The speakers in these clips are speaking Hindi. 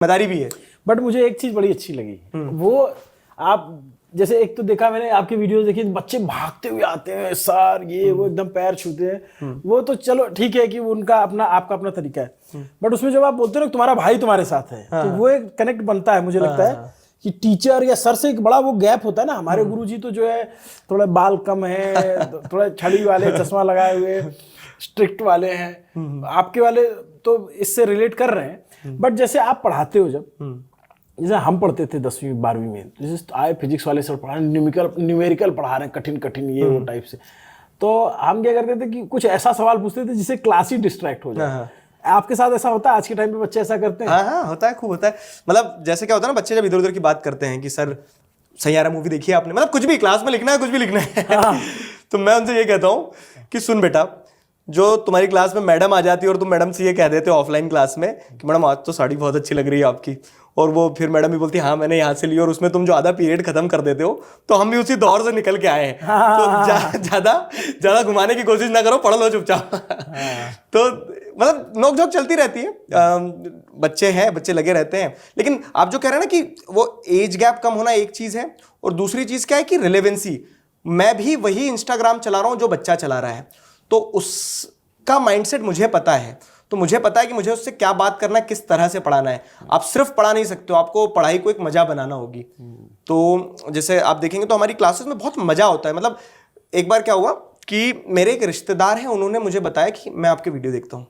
जिम्मेदारी भी है। बट मुझे एक चीज बड़ी अच्छी लगी, वो आप जैसे एक तो देखा मैंने आपकी वीडियोस देखी, बच्चे भागते हुए आते हैं सर ये वो एकदम पैर छूते हैं, वो तो चलो ठीक है कि उनका अपना आपका अपना तरीका है, बट उसमें जब आप बोलते हो ना तुम्हारा भाई तुम्हारे साथ है, तो वो एक कनेक्ट बनता है। मुझे लगता है कि टीचर या सर से एक बड़ा वो गैप होता है ना। हमारे गुरुजी तो जो है थोड़ा बाल कम है, थोड़ा छड़ी वाले, चश्मा लगाए हुए, स्ट्रिक्ट वाले हैं, आपके वाले तो इससे रिलेट कर रहे हैं। बट जैसे आप पढ़ाते हो, जब जैसे हम पढ़ते थे 10वीं 12वीं में, जैसे आए फिजिक्स वाले सर पढ़ा रहे, न्यूमेरिकल पढ़ा रहे हैं, कठिन कठिन ये वो टाइप से, तो हम क्या करते थे कि कुछ ऐसा सवाल पूछते थे जिससे क्लास ही डिस्ट्रैक्ट हो जाए। आपके साथ ऐसा होता है? आज के टाइम पे बच्चे ऐसा करते हैं? हाँ, होता है, खूब होता है। मतलब जैसे क्या होता है ना, बच्चे जब इधर उधर की बात करते हैं कि सर सैयारा मूवी देखी है आपने, मतलब कुछ भी क्लास में लिखना है, कुछ भी लिखना है तो मैं उनसे ये कहता हूँ कि सुन बेटा, जो तुम्हारी क्लास में मैडम आ जाती है और तुम मैडम से ये कह देते हो ऑफलाइन क्लास में कि मैडम आज तो साड़ी बहुत अच्छी लग रही है आपकी, और वो फिर मैडम भी बोलती है हाँ मैंने यहाँ से ली, और उसमें तुम जो आधा पीरियड खत्म कर देते हो, तो हम भी उसी दौर से निकल के आए हैं। तो ज्यादा घुमाने की कोशिश ना करो, पढ़ लो चुपचाप तो मतलब नोक झोंक चलती रहती है। बच्चे हैं, बच्चे लगे रहते हैं, लेकिन आप जो कह रहे हैं ना कि वो एज गैप कम होना एक चीज है, और दूसरी चीज क्या है कि रिलेवेंसी। मैं भी वही इंस्टाग्राम चला रहा हूं जो बच्चा चला रहा है, तो उसका माइंडसेट मुझे पता है, तो मुझे पता है कि मुझे उससे क्या बात करना है, किस तरह से पढ़ाना है। आप सिर्फ पढ़ा नहीं सकते हो, आपको पढ़ाई को एक मजा बनाना होगी। तो जैसे आप देखेंगे तो हमारी क्लासेस में बहुत मजा होता है। मतलब एक बार क्या हुआ कि मेरे एक रिश्तेदार हैं, उन्होंने मुझे बताया कि मैं आपके वीडियो देखता हूँ।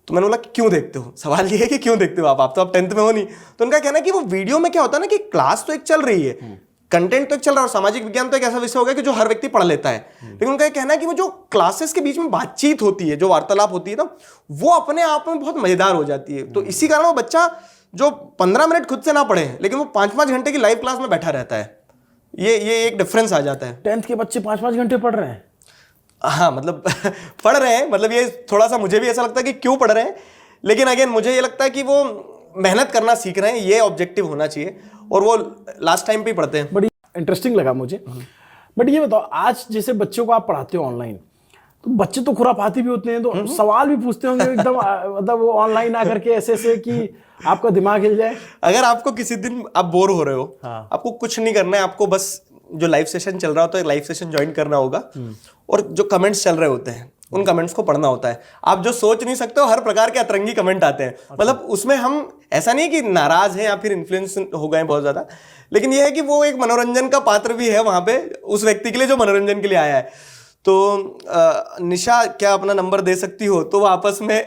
तो मैंने बोला क्यों देखते हो? सवाल ये है कि क्यों देखते हो आप तो आप 10th में हो नहीं। तो उनका कहना है कि वो वीडियो में क्या होता है ना कि क्लास तो एक चल रही है, कंटेंट तो एक चल रहा है, और सामाजिक विज्ञान तो एक ऐसा विषय हो गया कि जो हर व्यक्ति पढ़ लेता है, लेकिन उनका कहना है कि वो जो क्लासेस के बीच में बातचीत होती है, जो वार्तालाप होती है ना, वो अपने आप में बहुत मजेदार हो जाती है। तो इसी कारण वो बच्चा जो 15 मिनट खुद से ना पढ़े, लेकिन वो 5-5 घंटे की लाइव क्लास में बैठा रहता है। ये एक डिफरेंस आ जाता है। 10th के बच्चे 5-5 घंटे पढ़ रहे हैं? हाँ, मतलब पढ़ रहे हैं, मतलब ये थोड़ा सा मुझे भी ऐसा लगता है कि क्यों पढ़ रहे हैं, लेकिन अगेन मुझे ये लगता है कि वो मेहनत करना सीख रहे हैं, ये ऑब्जेक्टिव होना चाहिए, और वो लास्ट टाइम पे ही पढ़ते हैं। बड़ी इंटरेस्टिंग लगा मुझे। बट ये बताओ, आज जैसे बच्चों को आप पढ़ाते हो ऑनलाइन, तो बच्चे तो खुरापाती भी होते हैं, तो सवाल भी पूछते होंगे एकदम मतलब वो ऑनलाइन आकर के ऐसे कि आपका दिमाग हिल जाए। अगर आपको किसी दिन आप बोर हो रहे हो, आपको कुछ नहीं करना है, आपको बस जो लाइव सेशन चल रहा होता है, लाइव सेशन ज्वाइन करना होगा, और जो कमेंट्स चल रहे होते हैं उन कमेंट्स को पढ़ना होता है। आप जो सोच नहीं सकते हो, हर प्रकार के अतरंगी कमेंट आते हैं। मतलब उसमें हम ऐसा नहीं कि नाराज हैं या फिर इन्फ्लुएंस हो गए बहुत ज्यादा, लेकिन यह है कि वो एक मनोरंजन का पात्र भी है वहां पे उस व्यक्ति के लिए जो मनोरंजन के लिए आया है। तो निशा क्या अपना नंबर दे सकती हो? तो वो आपस में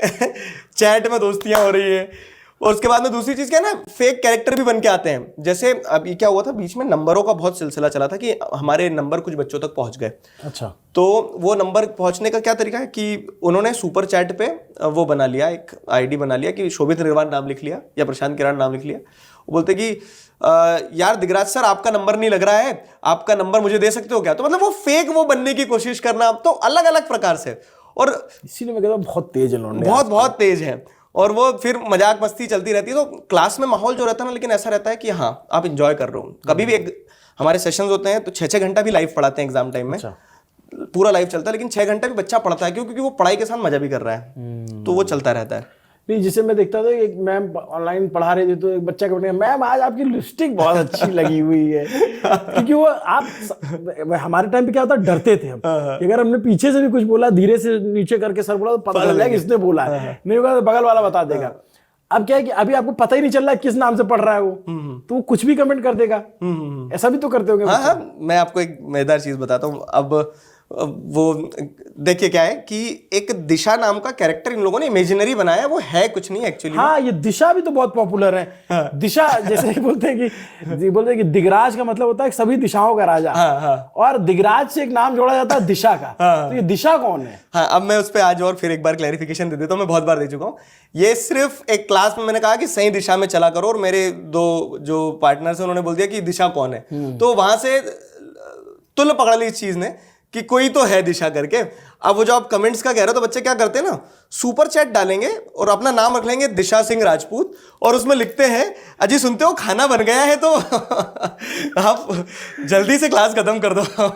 चैट में दोस्तियां हो रही है। और उसके बाद में दूसरी चीज क्या है ना, फेक कैरेक्टर भी बन के आते हैं। जैसे अभी क्या हुआ था, बीच में नंबरों का बहुत सिलसिला चला था कि हमारे नंबर कुछ बच्चों तक पहुंच गए। अच्छा। तो वो नंबर पहुंचने का क्या तरीका है कि उन्होंने सुपर चैट पे वो बना लिया, एक आईडी बना लिया कि शोभित निर्वाण नाम लिख लिया या प्रशांत किराण नाम लिख लिया। वो बोलते कि यार दिगराज सर आपका नंबर नहीं लग रहा है, आपका नंबर मुझे दे सकते हो क्या? तो मतलब वो फेक वो बनने की कोशिश करना, तो अलग अलग प्रकार से। और इसीलिए मैं कहता हूँ बहुत तेज है लौंडे, बहुत तेज है। और वो फिर मजाक मस्ती चलती रहती है। तो क्लास में माहौल जो रहता है ना, लेकिन ऐसा रहता है कि हाँ आप इंजॉय कर रहे हो। कभी भी हमारे सेशंस होते हैं तो 6-6 घंटा भी लाइव पढ़ाते हैं एग्जाम टाइम में। अच्छा। पूरा लाइव चलता है, लेकिन 6 घंटे भी बच्चा पढ़ता है, क्योंकि वो पढ़ाई के साथ मजा भी कर रहा है, तो वो चलता रहता है। नहीं, जिसे मैं देखता था एक मैम ऑनलाइन पढ़ा रही थी, तो एक बच्चा कहते हैं मैम आज आपकी लिपस्टिक बहुत अच्छी लगी हुई है। क्योंकि वो आप हमारे टाइम पे क्या होता, डरते थे हम कि अगर हमने पीछे से भी कुछ बोला, धीरे से नीचे करके सर बोला, तो पता चल जाएगा किसने बोला है, नहीं होगा तो बगल वाला बता देगा। अब क्या है कि अभी आपको पता ही नहीं चल रहा है किस नाम से पढ़ रहा है वो, तो वो कुछ भी कमेंट कर देगा। ऐसा भी तो करते होंगे? हाँ, मैं आपको एक मजेदार चीज बताता हूँ। अब वो देखिए क्या है कि एक दिशा नाम का कैरेक्टर इन लोगों ने इमेजिनरी बनाया, वो है कुछ नहीं एक्चुअली। हाँ, ये दिशा भी तो बहुत पॉपुलर है। हाँ। दिशा जैसे बोलते हैं कि दिगराज का मतलब होता है सभी दिशाओं का राजा। हाँ। और दिगराज से एक नाम जोड़ा जाता है दिशा का। हाँ। तो ये दिशा कौन है? हाँ, अब मैं उस पर आज और फिर एक बार क्लैरिफिकेशन दे देता हूँ। मैं बहुत बार दे चुका हूँ। ये सिर्फ एक क्लास में मैंने कहा कि सही दिशा में चला करो, और मेरे 2 जो पार्टनर्स हैं उन्होंने बोल दिया कि दिशा कौन है। तो वहां से तुल पकड़ ली इस चीज ने कि कोई तो है दिशा करके। अब वो जो आप कमेंट्स का कह रहे हो, तो बच्चे क्या करते हैं ना, सुपर चैट डालेंगे और अपना नाम रख लेंगे दिशा सिंह राजपूत, और उसमें लिखते हैं अजी सुनते हो खाना बन गया है तो आप जल्दी से क्लास खत्म कर दो।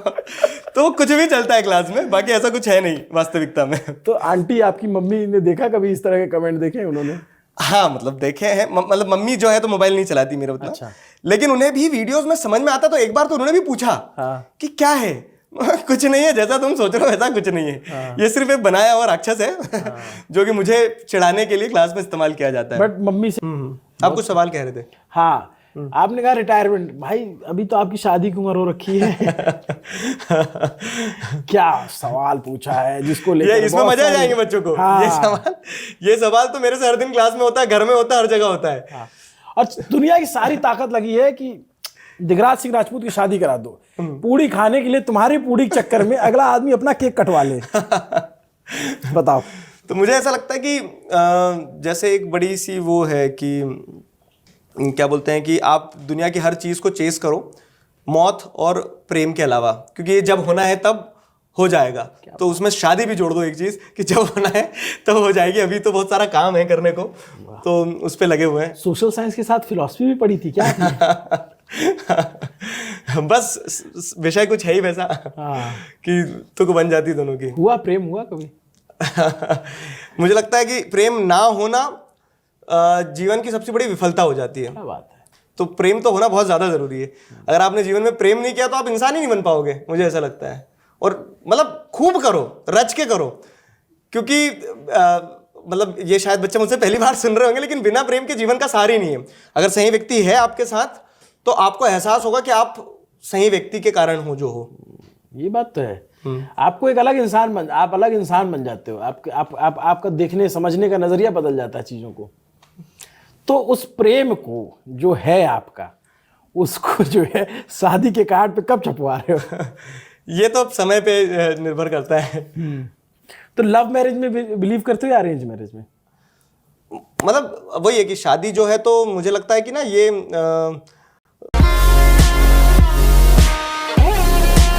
तो कुछ भी चलता है क्लास में, बाकी ऐसा कुछ है नहीं वास्तविकता में। तो आंटी आपकी मम्मी ने देखा कभी इस तरह के कमेंट देखे उन्होंने? हाँ मतलब देखे हैं, मतलब मम्मी जो है तो मोबाइल नहीं चलाती मेरा उतना। अच्छा। लेकिन उन्हें भी वीडियोस में समझ में आता, तो एक बार तो उन्होंने भी पूछा हाँ। कि क्या है। कुछ नहीं है, जैसा तुम सोच रहे हो वैसा कुछ नहीं है। ये सिर्फ एक बनाया हुआ राक्षस है जो कि मुझे चिढ़ाने के लिए क्लास में इस्तेमाल किया जाता है। बट मम्मी से आप कुछ सवाल कह रहे थे। हाँ, आपने कहा रिटायरमेंट, भाई अभी तो आपकी शादी की उम्र हो रखी है। क्या सवाल पूछा है जिसको ये लेकर इसमें मजा आ जाएंगे बच्चों को। हाँ। ये सवाल तो मेरे से हर दिन क्लास में होता है, घर में होता है, हर जगह होता है। हाँ। और दुनिया की सारी ताकत लगी है कि दिगराज सिंह राजपूत की शादी करा दो, पूड़ी खाने के लिए तुम्हारी पूड़ी के चक्कर में अगला आदमी अपना केक कटवा ले। बताओ। तो मुझे ऐसा लगता है कि जैसे एक बड़ी सी वो है कि क्या बोलते हैं कि आप दुनिया की हर चीज को चेस करो, मौत और प्रेम के अलावा, क्योंकि ये जब होना है तब हो जाएगा। तो उसमें शादी भी जोड़ दो एक चीज कि जब होना है तब हो जाएगी, अभी तो बहुत सारा काम है करने को, तो उस पे लगे हुए हैं। सोशल साइंस के साथ फिलॉसफी भी पढ़ी थी क्या आपने? बस विषय कुछ है ही वैसा कि तुक बन जाती दोनों की। हुआ प्रेम हुआ कभी? मुझे लगता है कि प्रेम ना होना जीवन की सबसे बड़ी विफलता हो जाती है। क्या बात है। तो प्रेम तो होना बहुत ज्यादा जरूरी है। अगर आपने जीवन में प्रेम नहीं किया तो आप इंसान ही नहीं बन पाओगे, मुझे ऐसा लगता है। और मतलब खूब करो, रच के करो, क्योंकि मतलब ये शायद बच्चे मुझसे पहली बार सुन रहे होंगे, लेकिन बिना प्रेम के जीवन का सार ही नहीं है। अगर सही व्यक्ति है आपके साथ तो आपको एहसास होगा कि आप सही व्यक्ति के कारण हो जो हो। ये बात तो है। आपको एक अलग इंसान आप अलग इंसान बन जाते हो। आपका देखने समझने का नजरिया बदल जाता है चीजों को। तो उस प्रेम को जो है आपका, उसको जो है शादी के कार्ड पे कब छपवा रहे हो? ये तो समय पे निर्भर करता है। तो लव मैरिज में बिलीव करते हो या अरेंज मैरिज में? मतलब वही है कि शादी जो है तो मुझे लगता है कि ना ये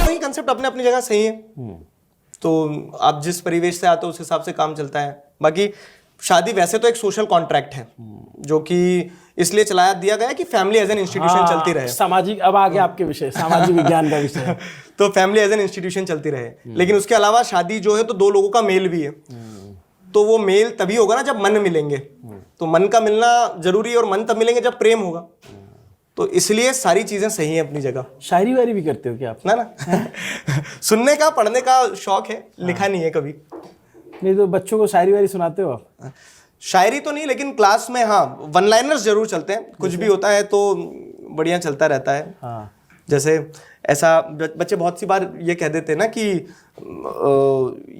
वही कंसेप्ट अपने अपनी जगह सही है। तो आप जिस परिवेश से आते हो उस हिसाब से काम चलता है। बाकी शादी वैसे तो एक सोशल कॉन्ट्रैक्ट है जो कि इसलिए चलाया दिया गया है कि फैमिली एज एन इंस्टीट्यूशन चलती रहे। सामाजिक, अब आगे आपके विषय सामाजिक विज्ञान का विषय। तो फैमिली एज एन इंस्टीट्यूशन चलती रहे, लेकिन उसके अलावा शादी जो है तो दो लोगों का मेल भी है। तो वो मेल तभी होगा ना जब मन मिलेंगे। तो मन का मिलना जरूरी है और मन तब मिलेंगे जब प्रेम होगा। तो इसलिए सारी चीजें सही हैं अपनी जगह। शायरी वायरी भी करते हो क्या आप? ना सुनने का पढ़ने का शौक है, लिखा नहीं है कभी। नहीं तो बच्चों को शायरी वायरी सुनाते हो आप? शायरी तो नहीं, लेकिन क्लास में हाँ वन लाइनर्स जरूर चलते हैं। कुछ भी होता है तो बढ़िया चलता रहता है। हाँ। जैसे ऐसा बच्चे बहुत सी बार ये कह देते हैं ना कि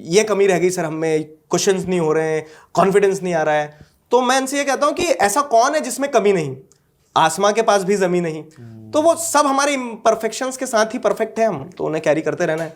ये कमी रह गई सर, हमें क्वेश्चंस नहीं हो रहे हैं, कॉन्फिडेंस नहीं आ रहा है। तो मैं इनसे ये कहता हूँ कि ऐसा कौन है जिसमें कमी नहीं? आसमां के पास भी जमीन नहीं। तो वो सब हमारे इम्परफेक्शंस के साथ ही परफेक्ट है हम, तो उन्हें कैरी करते रहना है।